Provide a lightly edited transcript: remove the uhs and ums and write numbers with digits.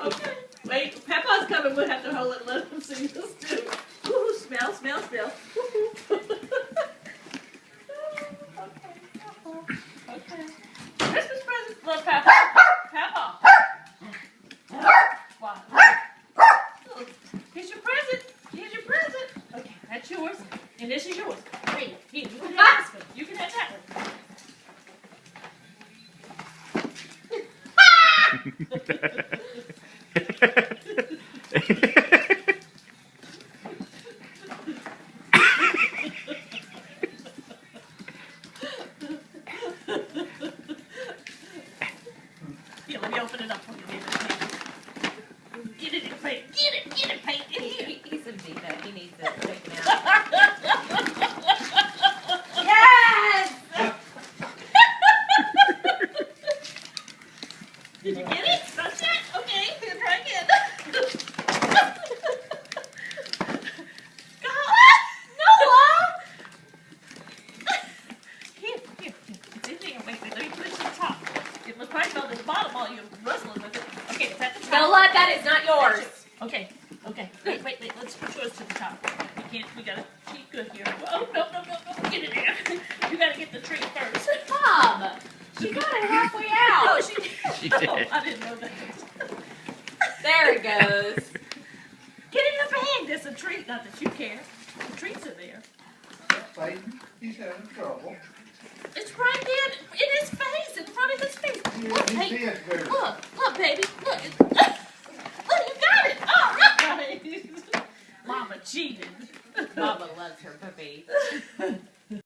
Okay. Wait, Peppa's coming. We'll have to hold it. Let him see this too. Ooh, smell, smell, smell. Okay. Christmas presents for Peppa. Peppa. What? Here's your present. Here's your present. Okay, that's yours. And this is yours. Hey, here, you can have this one. You can have that one. Here, let me open it up for you. Get it in the paint. Get it, paint in here. He's a diva. He needs it taken out. Yes! Did you get it? That's it? Okay, try again. Noah! Here. It's in there. Wait, let me put it to the top. It was probably fell to the bottom while you were wrestling with it. Okay, it's at the top. Noah, that is not yours. Okay. Wait. Let's put yours to the top. We gotta keep good here. Oh, no. Get it there. You gotta get the tree first. Mom, she got it halfway out. Oh, she did. did. Oh, I didn't know that. There it goes. Get in the bag. There's a treat. Not that you care. The treats are there. Clayton, he's having trouble. It's right there in his face, in front of his face. Look, His hey, head hurts. look, baby. Look, look, you got it. All right. Mama cheated. Mama loves her puppy.